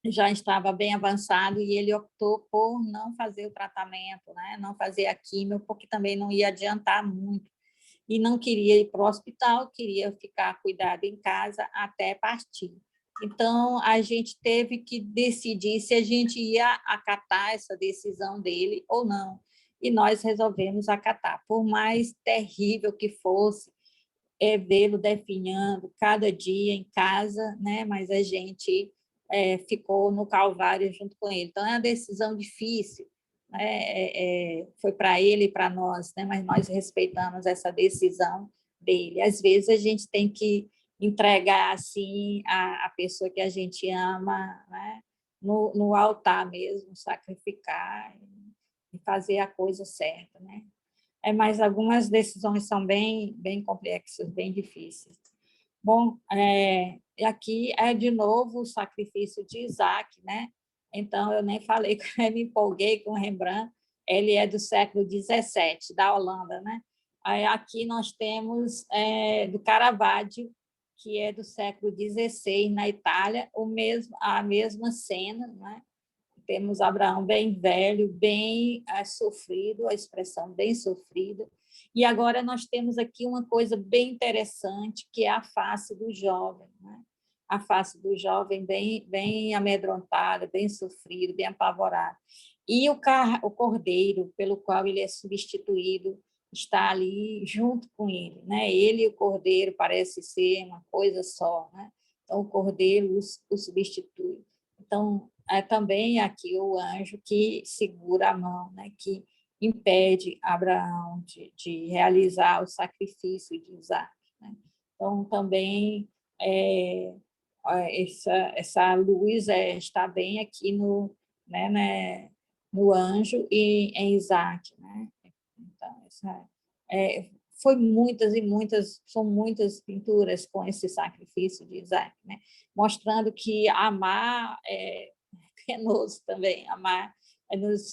já estava bem avançado e ele optou por não fazer o tratamento, né? Não fazer a químio, porque também não ia adiantar muito. E não queria ir para o hospital, queria ficar cuidado em casa até partir. Então, a gente teve que decidir se a gente ia acatar essa decisão dele ou não. E nós resolvemos acatar. Por mais terrível que fosse, vê-lo definhando cada dia em casa, né? Mas a gente ficou no Calvário junto com ele. Então, é uma decisão difícil, né? Foi para ele e para nós, né? Mas nós respeitamos essa decisão dele. Às vezes, a gente tem que entregar assim a pessoa que a gente ama, né? No altar mesmo, sacrificar e fazer a coisa certa, né? Mas algumas decisões são bem complexas, bem difíceis. Bom, aqui é de novo o sacrifício de Isaac, né? Então, eu nem falei, eu me empolguei com Rembrandt, ele é do século XVII, da Holanda, né? Aí, aqui nós temos do Caravaggio, que é do século XVI, na Itália, a mesma cena, né? Temos Abraão bem velho, bem sofrido, a expressão bem sofrida. E agora nós temos aqui uma coisa bem interessante, que é a face do jovem, né? A face do jovem bem amedrontada, bem sofrido, bem apavorado. E o cordeiro, pelo qual ele é substituído, está ali junto com ele, né? Ele e o cordeiro parece ser uma coisa só, né? Então, o cordeiro o substitui. Então, também aqui o anjo que segura a mão, né, que impede Abraão de realizar o sacrifício de Isaac, né? Então, também essa luz está bem aqui no anjo e em Isaac, né? Então, foi muitas e muitas, são muitas pinturas com esse sacrifício de Isaac, né? Mostrando que amar penoso também, amar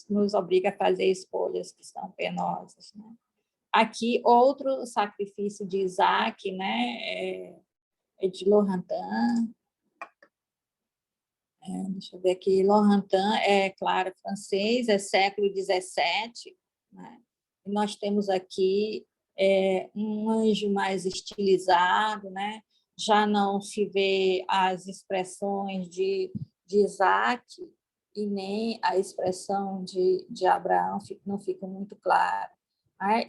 nos obriga a fazer escolhas que são penosas, né? Aqui, outro sacrifício de Isaac, né? É de Laurentin. Deixa eu ver aqui, Laurentin claro, francês, é século XVII, né? E nós temos aqui um anjo mais estilizado, né? Já não se vê as expressões de Isaac e nem a expressão de Abraão não fica muito clara, né?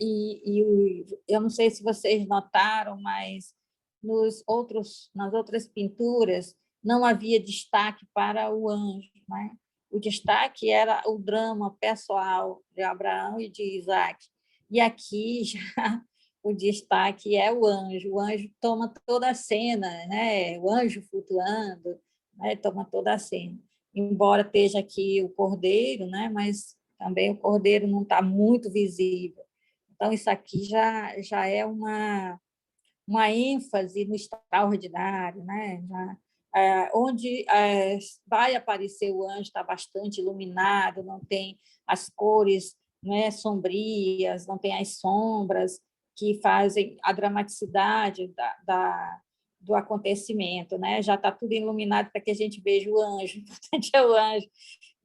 Eu não sei se vocês notaram, mas nas outras pinturas não havia destaque para o anjo, né? o destaque era o drama pessoal de Abraão e de Isaac. E aqui já o destaque é o anjo toma toda a cena, né? O anjo flutuando, né? Toma toda a cena. Embora esteja aqui o cordeiro, né? Mas também o cordeiro não está muito visível. Então, isso aqui já é uma ênfase no extraordinário, né? Onde vai aparecer o anjo está bastante iluminado, não tem as cores, né, sombrias, não tem as sombras que fazem a dramaticidade do acontecimento, né? Já está tudo iluminado para que a gente veja o anjo, o importante é o anjo.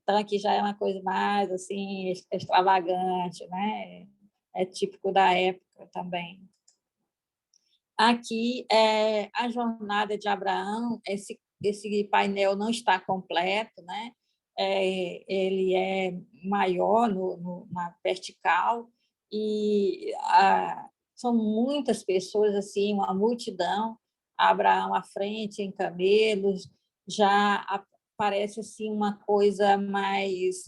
Então, aqui já é uma coisa mais assim, extravagante, né? É típico da época também. Aqui, a jornada de Abraão, esse painel não está completo, né? Ele é maior na vertical e são muitas pessoas, assim, uma multidão. Abraão à frente, em camelos, já parece assim, uma coisa mais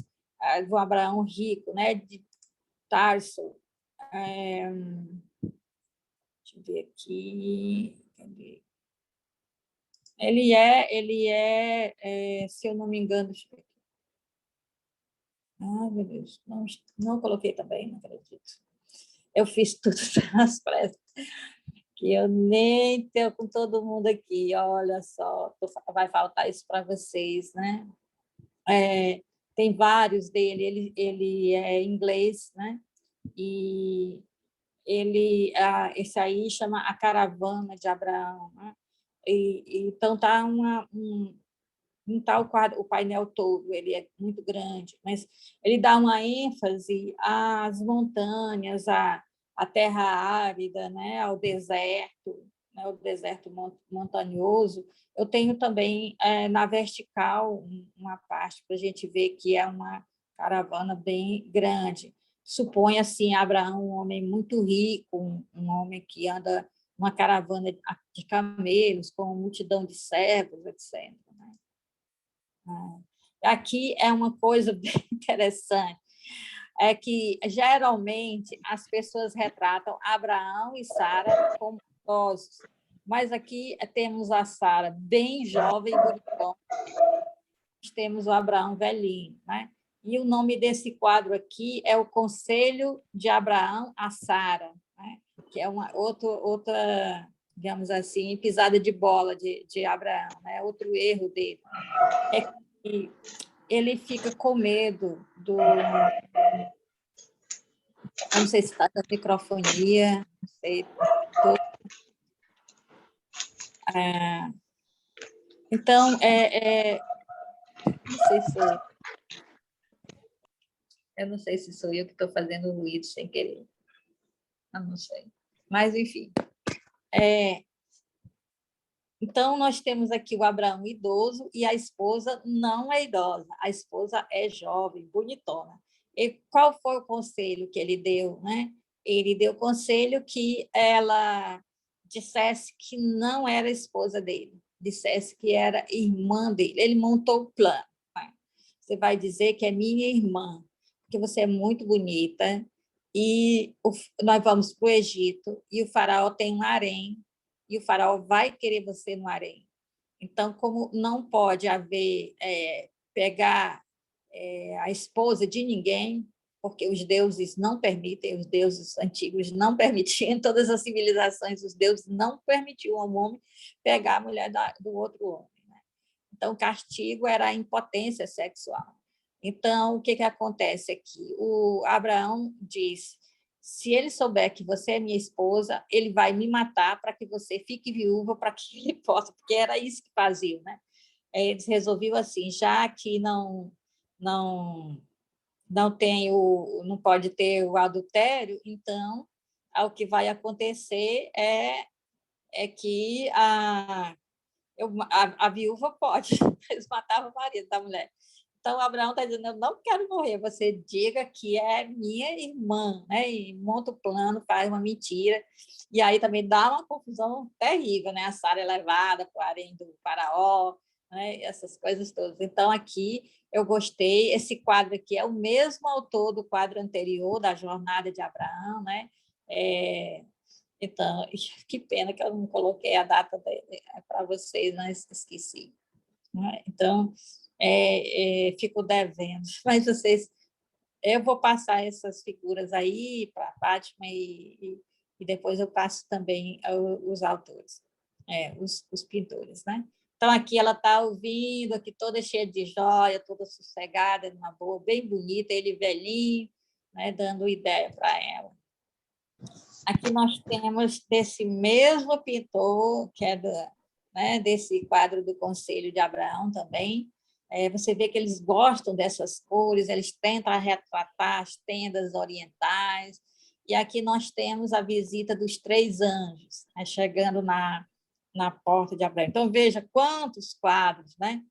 do Abraão rico, né? De Tarso. Deixa eu ver aqui. Cadê? Ele é, se eu não me engano, deixa eu ver aqui. Ah, meu Deus, não coloquei também, não acredito. Eu fiz tudo nas pressas, que eu nem tenho com todo mundo aqui, olha só, vai faltar isso para vocês, né? Tem vários dele, ele é inglês, né? E esse aí chama A Caravana de Abraão, né? Então tá não está o painel todo, ele é muito grande, mas ele dá uma ênfase às montanhas, à terra árida, né? Ao deserto, né? O deserto montanhoso. Eu tenho também na vertical uma parte para a gente ver que é uma caravana bem grande. Supõe assim Abraão, um homem muito rico, um homem que anda uma caravana de camelos com multidão de servos, etc. Aqui é uma coisa bem interessante, é que geralmente as pessoas retratam Abraão e Sara como idosos, mas aqui temos a Sara bem jovem e bonitona, temos o Abraão velhinho, né? E o nome desse quadro aqui é o Conselho de Abraão a Sara, né? Que é uma outra, digamos assim, pisada de bola de Abraão, né? Outro erro dele. É que ele fica com medo do... Eu não sei se está da microfonia, não sei. Então, não sei se sou eu. Eu não sei se sou eu que estou fazendo ruído sem querer. Eu não sei. Mas, enfim. Então, nós temos aqui o Abraão idoso e a esposa não é idosa. A esposa é jovem, bonitona. E qual foi o conselho que ele deu, né? Ele deu o conselho que ela dissesse que não era esposa dele, dissesse que era irmã dele. Ele montou o plano. Né? Você vai dizer que é minha irmã, porque você é muito bonita, e nós vamos para o Egito, e o faraó tem um harém, e o faraó vai querer você no harém. Então, como não pode haver, pegar a esposa de ninguém, porque os deuses não permitem, os deuses antigos não permitiam, todas as civilizações, os deuses não permitiam ao homem pegar a mulher do outro homem. Né? Então, o castigo era a impotência sexual. Então, o que acontece aqui? O Abraão diz: se ele souber que você é minha esposa, ele vai me matar para que você fique viúva, para que ele possa, porque era isso que faziam, né? Eles resolviam assim, já que não pode ter o adultério, então o que vai acontecer é que a viúva pode, eles matavam o marido da mulher. Então, Abraão está dizendo, eu não quero morrer, você diga que é minha irmã, né? E monta o plano, faz uma mentira, e aí também dá uma confusão terrível, né? A Sara é levada para o harém do faraó, né? Essas coisas todas. Então, aqui eu gostei. Esse quadro aqui é o mesmo autor do quadro anterior, da Jornada de Abraão, né? Então, que pena que eu não coloquei a data para vocês, mas esqueci. Né? Então, fico devendo. Mas vocês, eu vou passar essas figuras aí para a Fátima e depois eu passo também os autores, os pintores, né? Então, aqui ela está ouvindo, aqui toda cheia de joia, toda sossegada, numa boa, bem bonita, ele velhinho, né, dando ideia para ela. Aqui nós temos desse mesmo pintor, que é desse quadro do Conselho de Abraão também. Você vê que eles gostam dessas cores, eles tentam retratar as tendas orientais. E aqui nós temos a visita dos 3 anjos, né, chegando na porta de Abraão. Então, veja quantos quadros, né?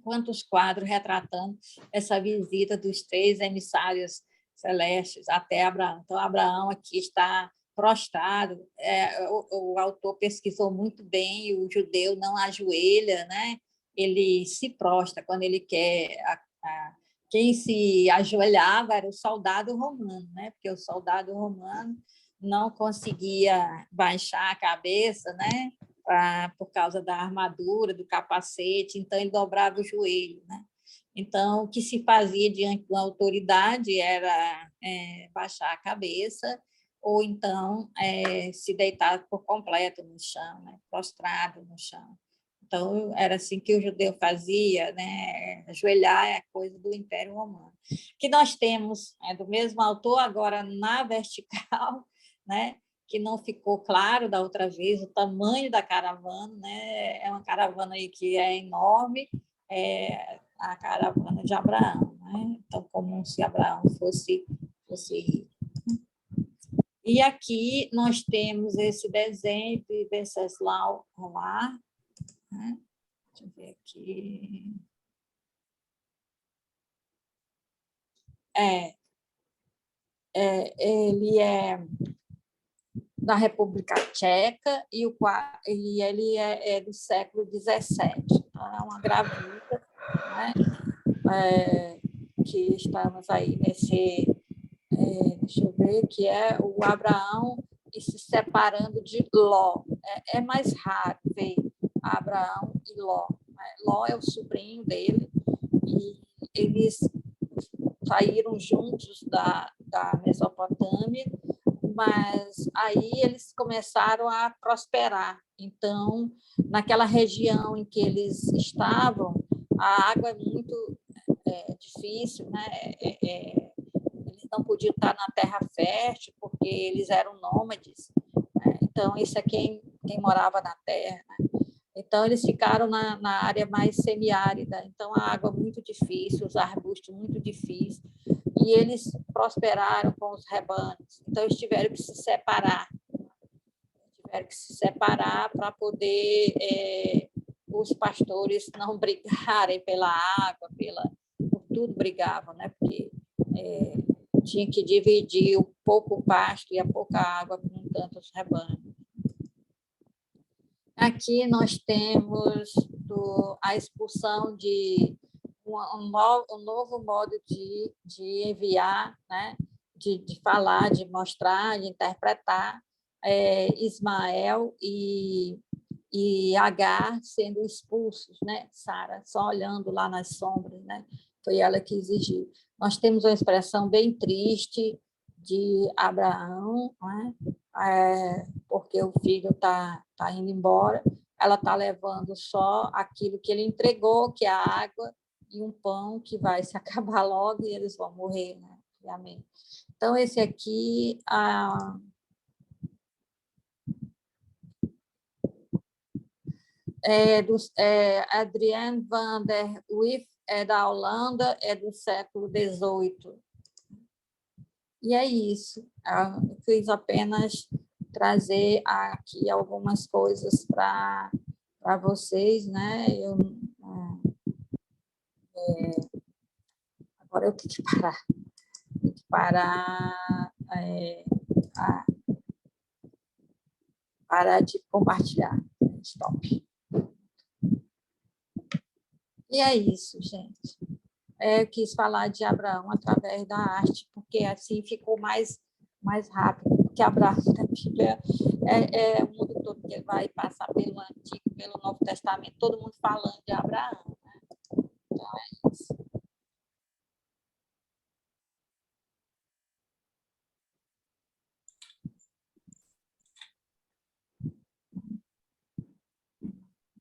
Quantos quadros retratando essa visita dos 3 emissários celestes até Abraão. Então, Abraão aqui está prostrado. O autor pesquisou muito bem, o judeu não ajoelha, né? Ele se prostra quando ele quer. Quem se ajoelhava era o soldado romano, né? Porque o soldado romano não conseguia baixar a cabeça, né? Por causa da armadura, do capacete, então ele dobrava o joelho, né? Então, o que se fazia diante de uma autoridade era baixar a cabeça ou então se deitar por completo no chão, né? Prostrado no chão. Então, era assim que o judeu fazia, né? Ajoelhar é coisa do Império Romano. Que nós temos, do mesmo autor, agora na vertical, né? Que não ficou claro da outra vez o tamanho da caravana, né? É uma caravana aí que é enorme, a caravana de Abraão, né? Então, como se Abraão fosse rico. E aqui nós temos esse desenho de Venceslau Rolar, né? Deixa eu ver aqui. Ele é da República Tcheca e ele é do século XVII. Então, é uma gravura, né? Que estamos aí nesse, deixa eu ver, que é o Abraão e se separando de Ló. É mais raro ver Abraão e Ló. Ló é o sobrinho dele e eles saíram juntos da Mesopotâmia, mas aí eles começaram a prosperar. Então, naquela região em que eles estavam, a água é muito difícil, né? Eles não podiam estar na terra fértil, porque eles eram nômades, né? Então, isso é quem morava na terra, né? Então, eles ficaram na área mais semiárida, então a água muito difícil, os arbustos muito difíceis, e eles prosperaram com os rebanhos. Então, eles tiveram que se separar. Para poder os pastores não brigarem pela água, por tudo brigavam, né? Porque tinha que dividir o pouco pasto e a pouca água com tantos rebanhos. Aqui nós temos a expulsão de um novo modo de enviar, né? de falar, de mostrar, de interpretar, Ismael e Agar sendo expulsos, né? Sara só olhando lá nas sombras, né? Foi ela que exigiu. Nós temos uma expressão bem triste de Abraão, né? Porque o filho está indo embora, ela está levando só aquilo que ele entregou, que é a água e um pão que vai se acabar logo e eles vão morrer, né? Obviamente. Então, esse aqui, Adrienne van der Wijk, da Holanda, é do século XVIII. E é isso. Eu quis apenas trazer aqui algumas coisas para vocês, né? Agora eu tenho que parar. Tenho que parar de compartilhar. Stop. E é isso, gente. Eu quis falar de Abraão através da arte, porque assim ficou mais rápido, porque Abraão da Bíblia é o mundo todo que ele vai passar pelo Antigo, pelo Novo Testamento, todo mundo falando de Abraão. Né? Então, é isso.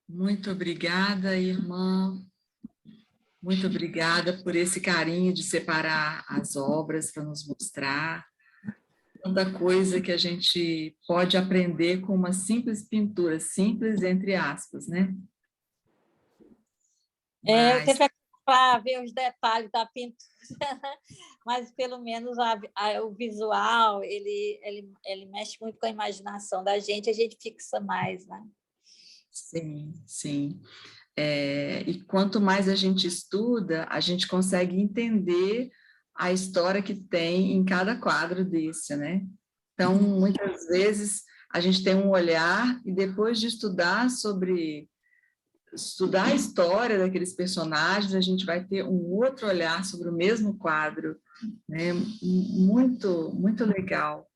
Muito obrigada, irmã. Muito obrigada por esse carinho de separar as obras para nos mostrar. Tanta coisa que a gente pode aprender com uma simples pintura, simples entre aspas, né? Eu tive que ver os detalhes da pintura, mas pelo menos o visual, ele mexe muito com a imaginação da gente, a gente fixa mais, né? Sim, sim. E quanto mais a gente estuda, a gente consegue entender a história que tem em cada quadro desse, né? Então, muitas vezes, a gente tem um olhar e depois de estudar a história daqueles personagens, a gente vai ter um outro olhar sobre o mesmo quadro, né? Muito, muito legal.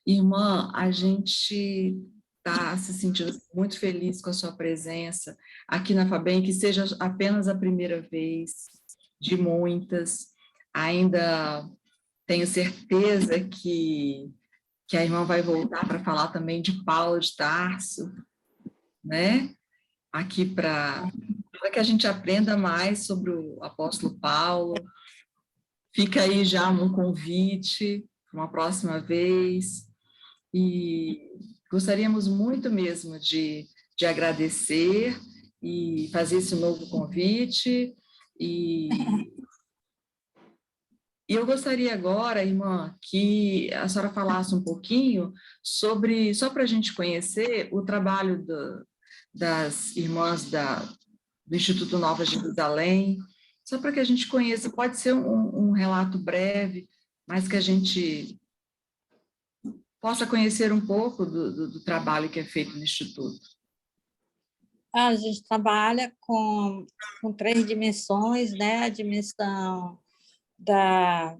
Irmã, a gente está se sentindo muito feliz com a sua presença aqui na FABEM, que seja apenas a primeira vez de muitas. Ainda tenho certeza que a irmã vai voltar para falar também de Paulo de Tarso, né? Aqui para que a gente aprenda mais sobre o apóstolo Paulo. Fica aí já um convite para uma próxima vez. E gostaríamos muito mesmo de agradecer e fazer esse novo convite. E eu gostaria agora, irmã, que a senhora falasse um pouquinho sobre, só para a gente conhecer, o trabalho das irmãs do Instituto Nova Jerusalém, só para que a gente conheça, pode ser um relato breve, mas que a gente possa conhecer um pouco do trabalho que é feito no Instituto. A gente trabalha com 3 dimensões, né? A dimensão da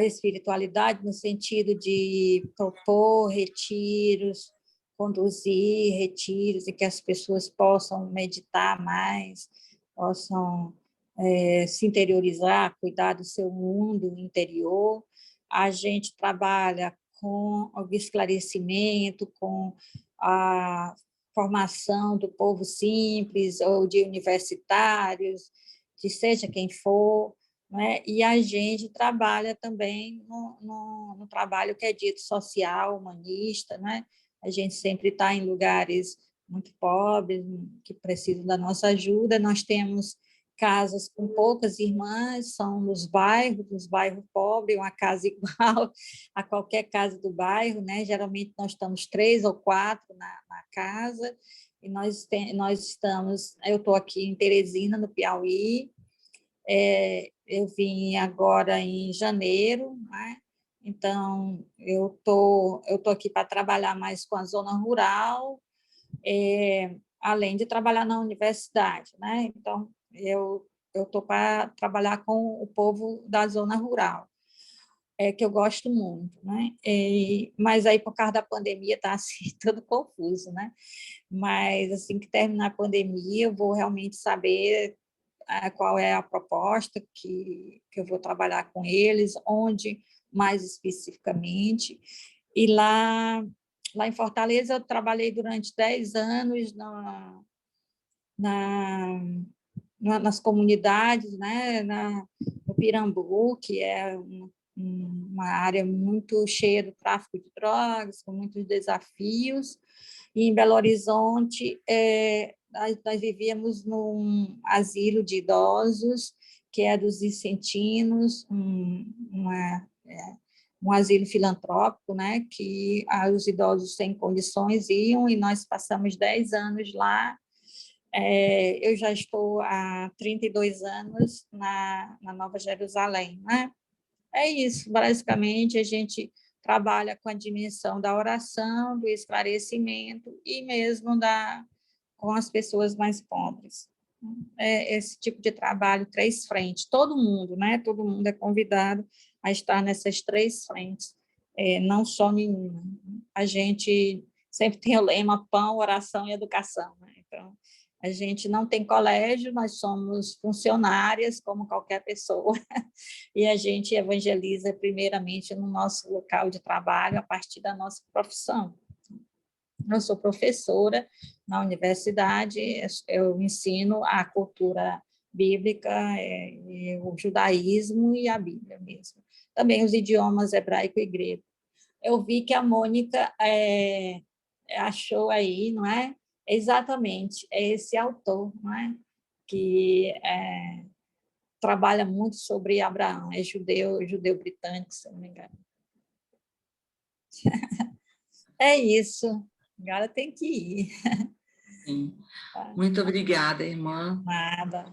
espiritualidade, no sentido de propor retiros, conduzir retiros, e que as pessoas possam meditar mais, possam se interiorizar, cuidar do seu mundo interior. A gente trabalha com o esclarecimento, com a formação do povo simples, ou de universitários, de seja quem for, né? E a gente trabalha também no trabalho que é dito social, humanista, né? A gente sempre está em lugares muito pobres, que precisam da nossa ajuda. Nós temos casas com poucas irmãs, são nos bairros pobres, uma casa igual a qualquer casa do bairro, né? Geralmente nós estamos 3 ou 4 na casa, e nós estamos, eu estou aqui em Teresina, no Piauí. Eu vim agora em janeiro, né? Então eu tô aqui para trabalhar mais com a zona rural, além de trabalhar na universidade, né? Então eu estou para trabalhar com o povo da zona rural, que eu gosto muito, né? Mas aí por causa da pandemia está assim tudo confuso, né? Mas assim que terminar a pandemia eu vou realmente saber qual é a proposta que eu vou trabalhar com eles, onde mais especificamente. E lá em Fortaleza eu trabalhei durante 10 anos nas comunidades, né? No Pirambu, que é uma área muito cheia do tráfico de drogas, com muitos desafios. E em Belo Horizonte, nós vivíamos num asilo de idosos, que é dos Vicentinos, um asilo filantrópico, né, que os idosos sem condições iam, e nós passamos 10 anos lá. Eu já estou há 32 anos na Nova Jerusalém, né? É isso, basicamente, a gente trabalha com a dimensão da oração, do esclarecimento e mesmo com as pessoas mais pobres. esse tipo de trabalho, 3 frentes, todo mundo, né? Todo mundo é convidado a estar nessas 3 frentes, não só nenhuma. A gente sempre tem o lema pão, oração e educação, né? Então, a gente não tem colégio, nós somos funcionárias, como qualquer pessoa, e a gente evangeliza primeiramente no nosso local de trabalho, a partir da nossa profissão. Eu sou professora na universidade, eu ensino a cultura bíblica, o judaísmo e a Bíblia mesmo. Também os idiomas hebraico e grego. Eu vi que a Mônica achou aí, não é? Exatamente, é esse autor, não é? Que trabalha muito sobre Abraão, é judeu britânico, se não me engano. É isso, agora tem que ir. Sim. Muito obrigada, irmã. Nada.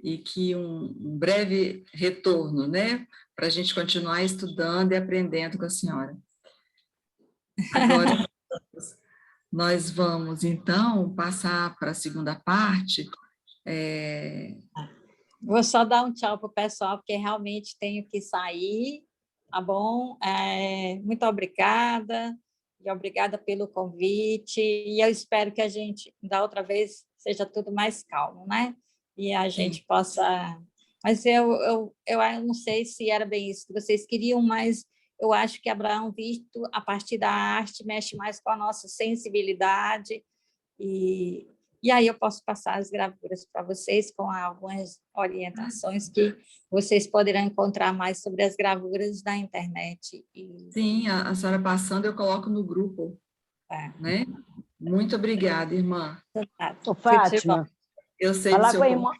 E que um breve retorno, né? Para a gente continuar estudando e aprendendo com a senhora. Agora, nós vamos, então, passar para a segunda parte. Vou só dar um tchau para o pessoal, porque realmente tenho que sair, tá bom? Muito obrigada, e obrigada pelo convite, e eu espero que a gente, da outra vez, seja tudo mais calmo, né? E a gente possa... Mas eu não sei se era bem isso que vocês queriam, mas eu acho que Abraão, visto a partir da arte, mexe mais com a nossa sensibilidade, e aí eu posso passar as gravuras para vocês com algumas orientações que vocês poderão encontrar mais sobre as gravuras na internet. Sim, a senhora passando, eu coloco no grupo. Né? Muito obrigada, irmã. Fátima, eu sei falar do seu com a irmã...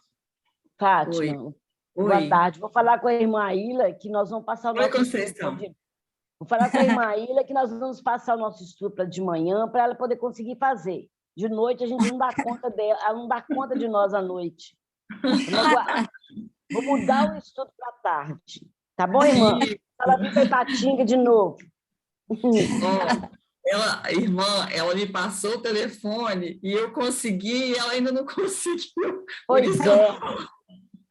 Fátima, Oi. Boa tarde. Vou falar com a irmã Ilha que nós vamos passar o nosso Conceição. Vou falar com a irmã Ilha que nós vamos passar o nosso estudo para de manhã, para ela poder conseguir fazer. De noite, a gente não dá conta dela, ela não dá conta de nós à noite. Vou mudar o estudo para a tarde. Tá bom, irmã? Ela vem para Ipatinga de novo. Irmã, ela me passou o telefone e eu consegui e ela ainda não conseguiu. Pois é.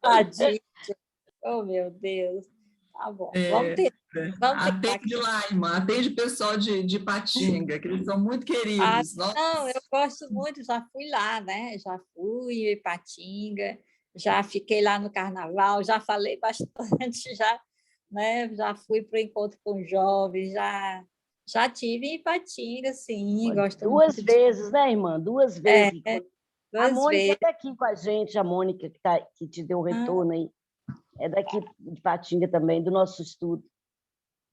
Tadinha. Oh, meu Deus. Tá bom. Atende lá, irmã. Atende o pessoal de Ipatinga, que eles são muito queridos. Não, eu gosto muito, já fui lá, né? Já fui em Ipatinga, já fiquei lá no carnaval, já falei bastante, já fui para o encontro com jovens, já tive em Ipatinga, sim. Gosto duas vezes, né, irmã? 2 vezes. A Mônica vezes. está aqui com a gente, a Mônica que te deu um retorno aí. É daqui de Ipatinga também, do nosso estudo.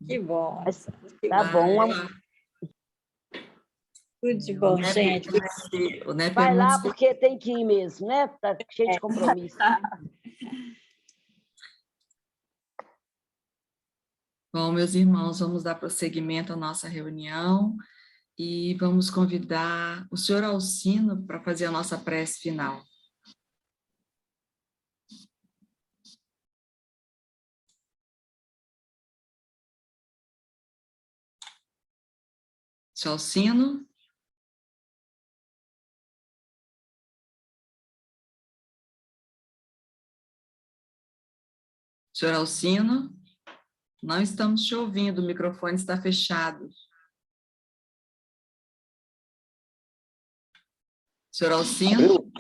Que bom. Mas, tá bom. Tudo de bom, gente. Vai lá, porque tem que ir mesmo, né? Está cheio de compromisso. Bom, meus irmãos, vamos dar prosseguimento à nossa reunião e vamos convidar o senhor Alcino para fazer a nossa prece final. Senhor Alcino? Senhor Alcino? Não estamos te ouvindo, o microfone está fechado. Senhor Alcino?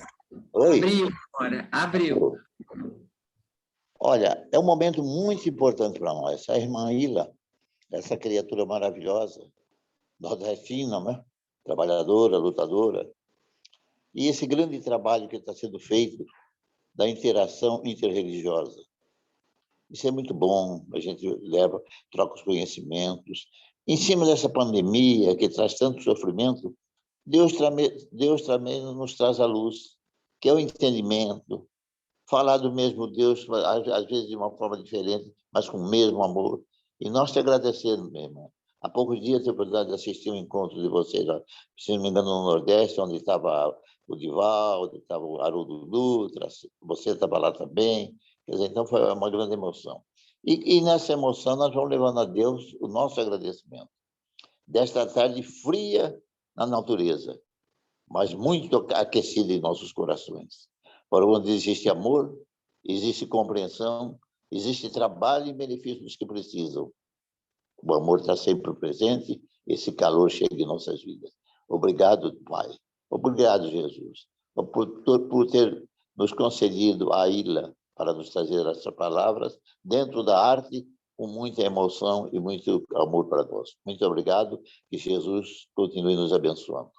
Oi. Abriu agora, abriu. Olha, é um momento muito importante para nós. A irmã Ila, essa criatura maravilhosa, nordestina, né? Trabalhadora, lutadora, e esse grande trabalho que está sendo feito da interação interreligiosa. Isso é muito bom, a gente troca os conhecimentos. Em cima dessa pandemia que traz tanto sofrimento, Deus também nos traz a luz, que é o entendimento, falar do mesmo Deus, às vezes de uma forma diferente, mas com o mesmo amor. E nós te agradecemos, minha irmã. Há poucos dias eu tive a oportunidade de assistir um encontro de vocês, se não me engano, no Nordeste, onde estava o Divaldo, estava o Haroldo Dutra, você estava lá também. Quer dizer, então foi uma grande emoção. E nessa emoção nós vamos levando a Deus o nosso agradecimento. Desta tarde fria na natureza, mas muito aquecida em nossos corações. Para onde existe amor, existe compreensão, existe trabalho e benefício dos que precisam. O amor está sempre presente, esse calor chega em nossas vidas. Obrigado, Pai. Obrigado, Jesus, por ter nos concedido a ilha para nos trazer essas palavras dentro da arte, com muita emoção e muito amor para nós. Muito obrigado, que Jesus continue nos abençoando.